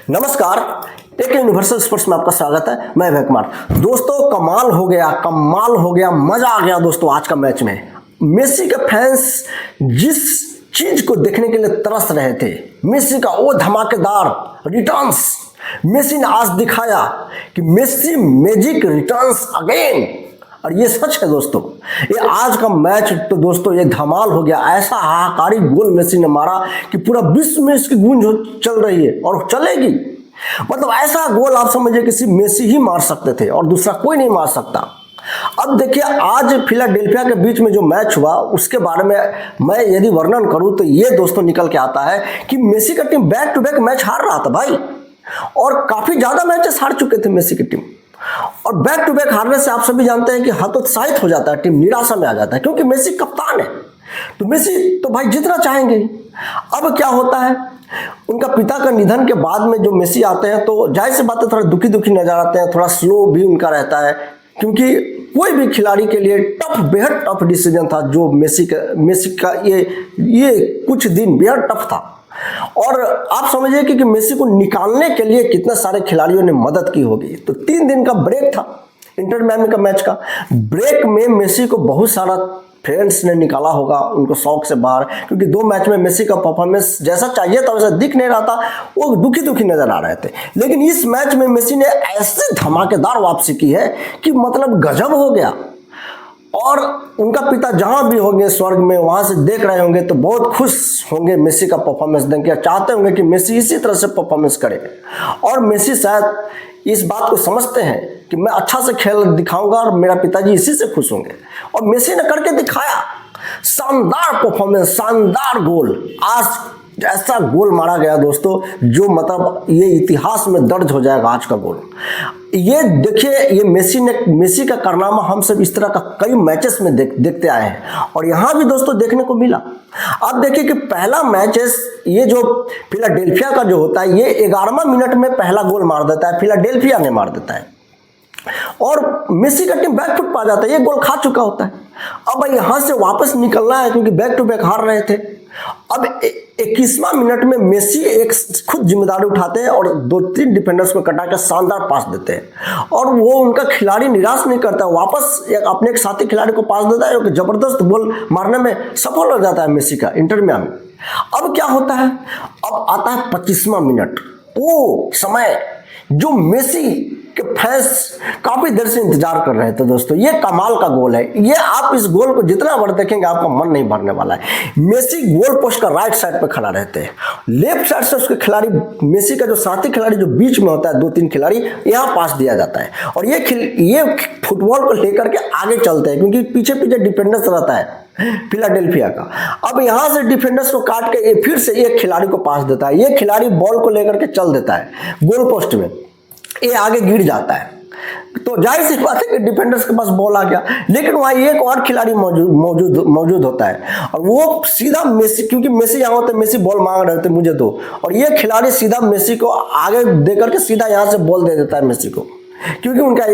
नमस्कार। Take universal sports में आपका स्वागत है। मैं अभय कुमार। दोस्तों कमाल हो गया, मजा आ गया दोस्तों आज का मैच में। मेसी के फैंस जिस चीज को देखने के लिए तरस रहे थे, मेसी का वो धमाकेदार रिटर्न्स, मेसी ने आज दिखाया कि मेसी मैजिक रिटर्न्स अगेन। और ये सच है दोस्तों, ये आज का मैच तो दोस्तों ये धमाल हो गया। ऐसा हाहाकारी गोल मेसी ने मारा कि पूरा विश्व में इसकी गूंज चल रही है और चलेगी। मतलब ऐसा गोल आप समझिए कि सिर्फ मेसी ही मार सकते थे और दूसरा कोई नहीं मार सकता। अब देखिए आज फिलाडेल्फिया के बीच में जो मैच हुआ उसके बारे में मैं यदि वर्णन करूं तो ये दोस्तों निकल के आता है कि मेसी का team back to back match हार रहा था भाई, और काफी ज्यादा मैचेस हार चुके थे मेसी की टीम। और बैक टू बैक हारने से आप सभी जानते हैं कि हतोत्साहित हो जाता है, टीम निराशा में आ जाता है, क्योंकि मेसी कप्तान है तो मेसी तो भाई जीतना चाहेंगे। अब क्या होता है, उनका पिता का निधन के बाद में जो मेसी आते हैं तो जाहिर सी बात है थोड़ा दुखी नजर आते हैं, थोड़ा स्लो भी उनका रहता है, क्योंकि कोई भी खिलाड़ी के लिए बेहद टफ डिसीजन था जो मेसी का ये कुछ दिन बेहद टफ था। और आप समझिए कि मेसी को निकालने के लिए कितने सारे खिलाड़ियों ने मदद की होगी। तो 3 दिन का ब्रेक था इंटर मियामी का मैच का। ब्रेक में मेसी को बहुत सारा फ्रेंड्स ने निकाला होगा उनको शौक से बाहर, क्योंकि 2 मैच में मेसी का परफॉर्मेंस जैसा चाहिए था वैसा दिख नहीं रहा था, वो दुखी नजर आ रहे थे। लेकिन इस मैच में मेसी ने ऐसे धमाकेदार वापसी की है कि मतलब गजब हो गया। और उनका पिता जहां भी होंगे स्वर्ग में, वहां से देख रहे होंगे तो बहुत खुश होंगे मेसी का परफॉर्मेंस देख के, चाहते होंगे कि मेसी इसी तरह से परफॉर्मेंस करे। और मेसी शायद इस बात को समझते हैं कि मैं अच्छा से खेल दिखाऊंगा और मेरा पिताजी इसी से खुश होंगे, और मेसी ने करके दिखाया। शानदार परफॉर्मेंस, शानदार गोल। आज ऐसा गोल मारा गया दोस्तों जो मतलब ये इतिहास में दर्ज हो जाएगा आज का गोल। ये देखिए, ये मेसी का कारनामा हम सब इस तरह का कई मैचेस में देखते आए हैं और यहां भी दोस्तों देखने को मिला। आप देखिए कि पहला मैचेस ये जो फिलाडेल्फिया का जो होता है, ये 11वां मिनट में पहला गोल मार देता है, फिलाडेल्फिया ने मार देता है और मेसी का टीम बैक फुट पा जाता है, ये गोल खा चुका होता है। अब यहां से वापस निकलना है क्योंकि बैक टू बैक हार रहे थे। अब 21वां मिनट में मेसी एक खुद जिम्मेदारी उठाते हैं और 2-3 डिफेंडर्स को कटा के शानदार पास देते हैं, और वो उनका खिलाड़ी निराश नहीं करता, वापस अपने एक साथी खिलाड़ी को पास देता है, जबरदस्त गोल मारने में सफल हो जाता है मेसी का इंटर मियामी। अब क्या होता है, अब आता है 25वां मिनट, वो समय जो मेसी कि फैंस काफी देर से इंतजार कर रहे थे दोस्तों। ये कमाल का गोल है, ये आप इस गोल को जितना बार देखेंगे आपका मन नहीं भरने वाला है। मेसी गोल पोस्ट का राइट साइड पे खड़ा रहते हैं, लेफ्ट साइड से उसके खिलाड़ी, मेसी का जो साथी खिलाड़ी जो बीच में होता है 2-3 खिलाड़ी, यहाँ पास दिया जाता है और ये फुटबॉल को लेकर के आगे चलते हैं, क्योंकि पीछे डिफेंडर्स रहता है फिलाडेल्फिया का। अब यहां से डिफेंडर्स को काट के ये फिर से एक खिलाड़ी को पास देता है, ये खिलाड़ी बॉल को लेकर के चल देता है गोल पोस्ट में, ये आगे गिर जाता है। तो जाहिर सी बात है कि डिफेंडर्स के पास बॉल आ गया, लेकिन वहां एक और खिलाड़ी मौजूद होता है और वो सीधा मेसी, क्योंकि मेसी यहाँ होते, मेसी बॉल मांग रहे थे मुझे दो, और ये खिलाड़ी सीधा मेसी को आगे देकर के सीधा यहाँ से बॉल दे देता है मेसी को, क्योंकि उनका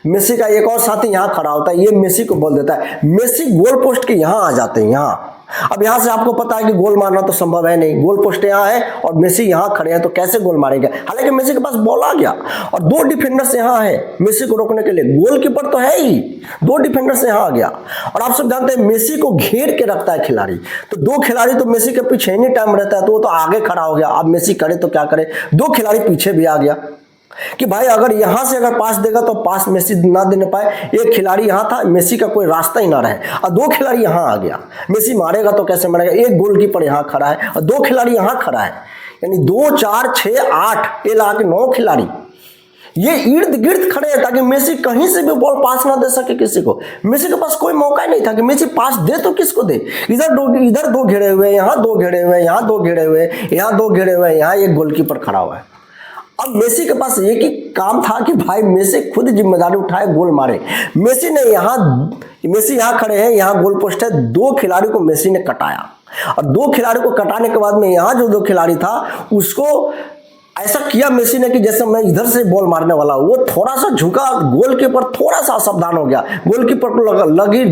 मेसी का एक और साथी यहाँ खड़ा होता है, ये मेसी को बॉल देता है। मेसी गोल पोस्ट के यहाँ आ जाते हैं, यहाँ। अब यहां से आपको पता है कि गोल मारना तो संभव है नहीं, गोल पोस्ट यहाँ है और मेसी यहाँ खड़े हैं, तो कैसे गोल मारेंगे। हालांकि मेसी के पास बॉल आ गया और 2 डिफेंडर्स यहाँ है मेसी को रोकने के लिए, गोलकीपर तो है ही, 2 डिफेंडर्स यहाँ आ गया। और आप सब जानते हैं मेसी को घेर के रखता है खिलाड़ी, तो 2 खिलाड़ी तो मेसी के पीछे एनी टाइम रहता है, तो वो तो आगे खड़ा हो गया। अब मेसी करे तो क्या करे, 2 खिलाड़ी पीछे भी आ गया कि भाई अगर यहां से अगर पास देगा तो पास मेसी ना देने पाए, एक खिलाड़ी यहां था, मेसी का कोई रास्ता ही ना रहे, और 2 खिलाड़ी यहां आ गया, मेसी मारेगा तो कैसे मारेगा। एक गोलकीपर यहां खड़ा है और 2 खिलाड़ी यहां खड़ा है, यानी 2 4 6 8 ये ला के 9 खिलाड़ी ये इर्द गिर्द खड़े हैं ताकि मेसी कहीं से भी बॉल पास ना दे सके किसी को। मेसी के पास कोई मौका ही नहीं था कि मेसी पास दे तो किसको दे। इधर 2 घेरे हुए, यहाँ 2 घेरे हुए, यहाँ 2 घेरे हुए, यहाँ 2 घेरे हुए, यहाँ एक गोलकीपर खड़ा हुआ है। अब मेसी के पास एक ही काम था कि भाई मेसी खुद जिम्मेदारी उठाए, गोल मारे। मेसी यहाँ खड़े हैं, यहाँ गोल पोस्ट है, 2 खिलाड़ी को मेसी ने कटाया और 2 खिलाड़ी को कटाने के बाद में यहाँ जो 2 खिलाड़ी था उसको ऐसा किया मेसी ने कि जैसे मैं इधर से बॉल मारने वाला हूं, वो थोड़ा सा झुका, गोलकीपर थोड़ा सा असावधान हो गया, गोलकीपर को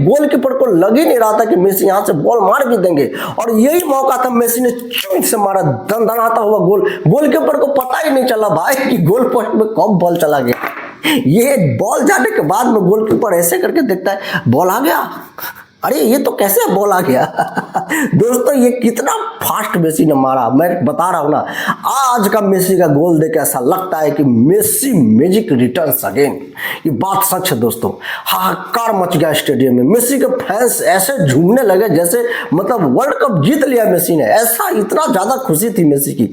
गोलकीपर को लग ही नहीं रहा था कि मेसी यहां से बॉल मार भी देंगे, और यही मौका था, मेसी ने चुप से मारा दंदनाता हुआ गोल। गोलकीपर को पता ही नहीं चला भाई कि गोल पोस्ट में कब बॉल चला गया। ये बॉल जाने के बाद में गोलकीपर ऐसे करके देखता है, बॉल आ गया, अरे ये तो कैसे बॉल आ गया। दोस्तों ये कितना फास्ट मेसी ने मारा, मैं बता रहा हूं ना। आज का मेसी का गोल देख ऐसा लगता है कि मेसी मैजिक रिटर्न्स अगेन। ये बात सच है दोस्तों, हाहाकार मच गया स्टेडियम में। मेसी के फैंस ऐसे झूमने लगे जैसे मतलब वर्ल्ड कप जीत लिया मेसी ने, ऐसा इतना ज्यादा खुशी थी मेसी के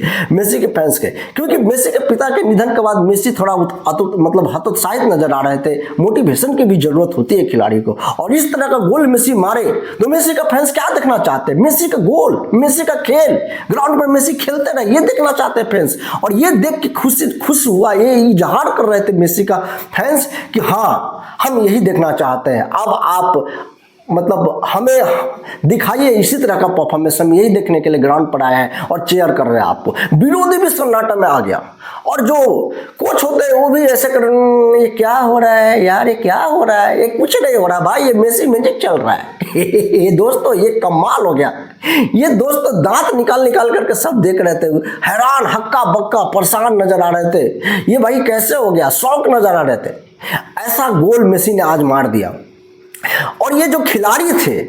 फैंस के। क्योंकि मेसी के पिता के निधन के बाद मेसी थोड़ा मतलब हतोत्साहित नजर आ रहे थे। मोटिवेशन की भी जरूरत होती है खिलाड़ी को, और इस तरह का गोल मेसी मारे तो मेसी का फैंस क्या देखना चाहते हैं? मेसी का गोल, मेसी का खेल, ग्राउंड पर मेसी खेलते रहे, ये देखना चाहते हैं फैंस। और ये देख के खुश हुआ, ये इजहार कर रहे थे मेसी का फैंस कि हाँ हम यही देखना चाहते हैं, अब आप मतलब हमें दिखाइए इसी तरह का परफॉर्मेंस, हम यही देखने के लिए ग्राउंड पर आए हैं और चेयर कर रहे हैं आपको। विरोधी भी सन्नाटा में आ गया, और जो कोच होते हैं वो भी ऐसे कर, ये क्या हो रहा है यार, ये क्या हो रहा है, ये कुछ नहीं हो रहा भाई, ये मेसी मैजिक चल रहा है। ये दोस्तों ये कमाल हो गया। ये दोस्तों दांत निकाल करके सब देख रहे थे, हैरान हक्का बक्का परेशान नजर आ रहे थे, ये भाई कैसे हो गया, शौक नजर आ रहे थे। ऐसा गोल मेसी ने आज मार दिया। और ये जो खिलाड़ी थे,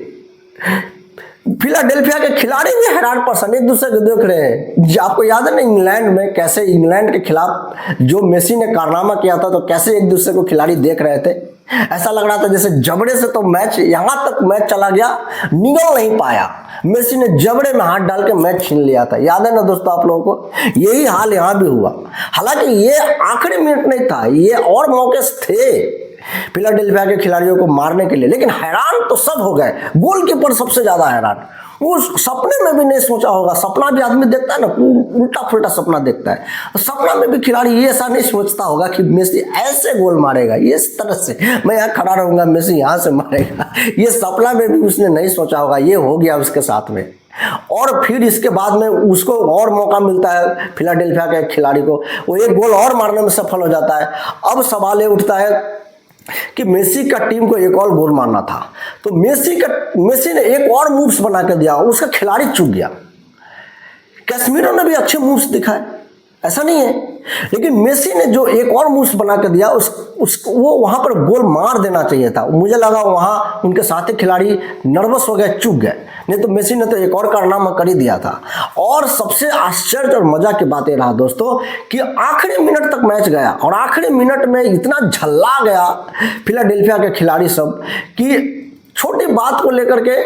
फिलाडेल्फिया के खिलाड़ी भी हैरान परेशान एक दूसरे को देख रहे हैं। आपको याद है ना इंग्लैंड में कैसे इंग्लैंड के खिलाफ जो मेसी ने कारनामा किया था, तो कैसे एक दूसरे को खिलाड़ी देख रहे थे। ऐसा लग रहा था जैसे जबड़े से तो मैच, यहां तक मैच चला गया, निकल नहीं पाया, मेसी ने जबड़े में हाथ डाल के मैच छीन लिया था। याद है ना दोस्तों आप लोगों को? यही हाल यहां भी हुआ। हालांकि ये आखिरी मिनट नहीं था, ये और मौके थे फिलाडेल्फिया के खिलाड़ियों को मारने के लिए, लेकिन हैरान तो सब हो गए। गोलकीपर सबसे ज्यादा हैरान, वो सपने में भी नहीं सोचा होगा। सपना भी आदमी देखता है ना, उल्टा फुल्टा सपना देखता है। सपना में भी खिलाड़ी ये ऐसा नहीं सोचता होगा कि मेसी ऐसे गोल मारेगा, ये इस तरह से मैं यहाँ खड़ा रहूंगा, मेसी यहाँ से मारेगा। ये सपना में भी उसने नहीं सोचा होगा। ये हो गया उसके साथ में। और फिर इसके बाद में उसको और मौका मिलता है फिलाडेल्फिया के खिलाड़ी को, वो एक गोल और मारने में सफल हो जाता है। अब सवाल ये उठता है कि मेसी का टीम को एक और गोल मारना था, तो मेसी ने एक और मूव्स बना के दिया, उसका खिलाड़ी चूक गया। कैस्मीरो ने भी अच्छे मूव्स दिखाए, ऐसा नहीं है, लेकिन मेसी ने जो एक और मूव्स बना के दिया, वो वहां पर गोल मार देना चाहिए था। मुझे लगा वहां उनके साथी खिलाड़ी नर्वस हो गए, चूक गए, नहीं तो मेसी ने तो एक और कारनामा कर ही दिया था। और सबसे आश्चर्य और मजा की बात यह रहा दोस्तों कि आखिरी मिनट तक मैच गया, और आखिरी मिनट में इतना झल्ला गया फिलाडेल्फिया के खिलाड़ी सब कि छोटी बात को लेकर के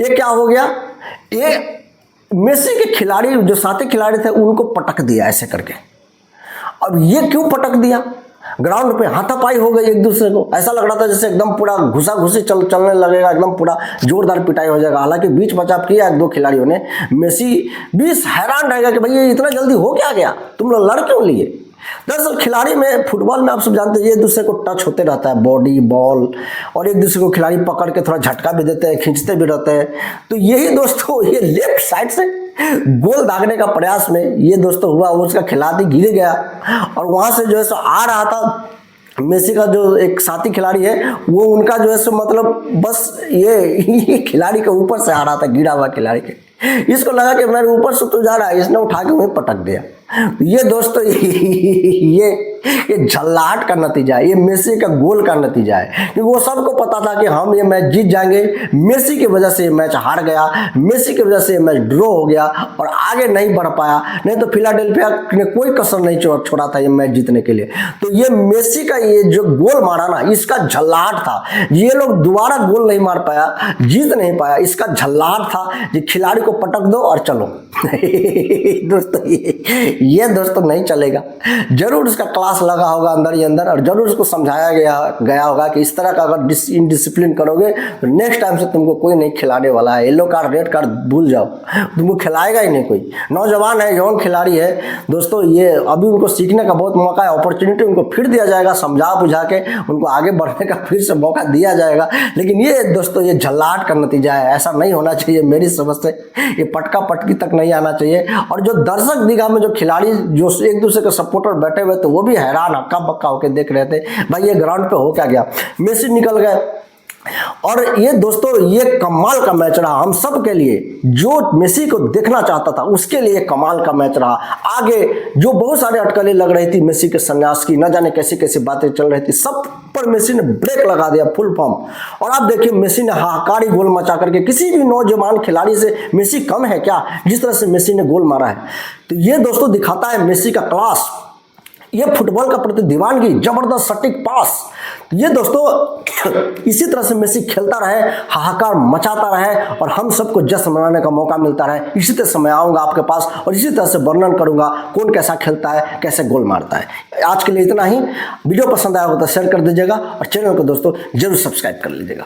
ये क्या हो गया, ये मेसी के खिलाड़ी जो साथी खिलाड़ी थे उनको पटक दिया ऐसे करके। अब ये क्यों पटक दिया? ग्राउंड पे हाथापाई हो गई एक दूसरे को। ऐसा लग रहा था जैसे एकदम पूरा घुसा घुसी चलने लगेगा, एकदम पूरा जोरदार पिटाई हो जाएगा। हालांकि बीच बचाव किया एक दो खिलाड़ियों ने। मेसी भी हैरान रहेगा कि भाई ये इतना जल्दी हो क्या गया, तुम लोग लड़ क्यों लिए? दरअसल खिलाड़ी में, फुटबॉल में आप सब जानते हैं, ये एक दूसरे को टच होते रहता है, बॉडी बॉल, और एक दूसरे को खिलाड़ी पकड़ के थोड़ा झटका भी देते हैं, खींचते भी रहते हैं। तो यही दोस्तों ये लेफ्ट साइड से गोल दागने का प्रयास में ये दोस्तों हुआ, उसका खिलाड़ी गिर गया, और वहां से जो है सो आ रहा था मेसी का जो एक साथी खिलाड़ी है, वो उनका जो है सो मतलब बस ये खिलाड़ी के ऊपर से आ रहा था, गिरा हुआ खिलाड़ी के। इसको लगा कि मेरे ऊपर से तो जा रहा है, इसने उठा के वहीं पटक दिया। ये दोस्तों ये झल्लाहट का नतीजा है, ये मेसी का गोल का नतीजा है। क्योंकि वो सबको पता था कि हम ये मैच जीत जाएंगे, मेसी की वजह से ये मैच हार गया, मेसी की वजह से ये मैच ड्रॉ हो गया और आगे नहीं बढ़ पाया। नहीं तो फिलाडेल्फिया ने कोई कसर नहीं छोड़ा था ये मैच जीतने के लिए। तो ये मेसी का ये जो गोल मारा ना, इसका झल्लाहट था। ये लोग दोबारा गोल नहीं मार पाया, जीत नहीं पाया, इसका झल्लाहट था कि खिलाड़ी को पटक दो और चलो। दोस्तों ये दोस्तों नहीं चलेगा। जरूर उसका क्लास क्लास लगा होगा अंदर ही अंदर, और जरूर उसको समझाया गया होगा कि इस तरह का अगर इनडिसिप्लिन करोगे तो नेक्स्ट टाइम से तुमको कोई नहीं खिलाने वाला है। येलो कार्ड रेड कार्ड भूल जाओ, तुमको खिलाएगा ही नहीं कोई। नौजवान है, यौन खिलाड़ी है दोस्तों, ये अभी उनको सीखने का बहुत मौका है, अपॉर्चुनिटी उनको फिर दिया जाएगा, समझा बुझा के उनको आगे बढ़ने का फिर से मौका दिया जाएगा। लेकिन ये दोस्तों ये झल्लाहट का नतीजा है, ऐसा नहीं होना चाहिए मेरी समझ से। ये पटका पटकी तक नहीं आना चाहिए। और जो दर्शक दीघा में जो खिलाड़ी जो एक दूसरे के सपोर्टर बैठे हुए थे वो भी हैरान हक्का बक्का होकर देख रहे थे, भाई ये ग्राउंड पे हो क्या गया। मेसी निकल गए और ये दोस्तों ये कमाल का मैच रहा हम सब के लिए। जो मेसी को देखना चाहता था उसके लिए कमाल का मैच रहा। आगे जो बहुत सारे अटकलें लग रही थी मेसी के संन्यास की, न जाने कैसी कैसी बातें चल रही थी, सब पर मेसी ने ब्रेक लगा दिया फुल पंप। और आप देखिए मेसी ने हाहाकारी गोल मचा करके, किसी भी नौजवान खिलाड़ी से मेसी कम है क्या जिस तरह से मेसी ने गोल मारा है। तो ये दोस्तों दिखाता है मेसी का क्लास, ये फुटबॉल का प्रति दीवानगी, जबरदस्त सटीक पास। ये दोस्तों इसी तरह से मेसी खेलता रहे, हाहाकार मचाता रहे और हम सबको जश्न मनाने का मौका मिलता रहे। इसी तरह से मैं आऊँगा आपके पास और इसी तरह से वर्णन करूँगा कौन कैसा खेलता है, कैसे गोल मारता है। आज के लिए इतना ही। वीडियो पसंद आया हो तो शेयर कर दीजिएगा और चैनल को दोस्तों जरूर सब्सक्राइब कर लीजिएगा।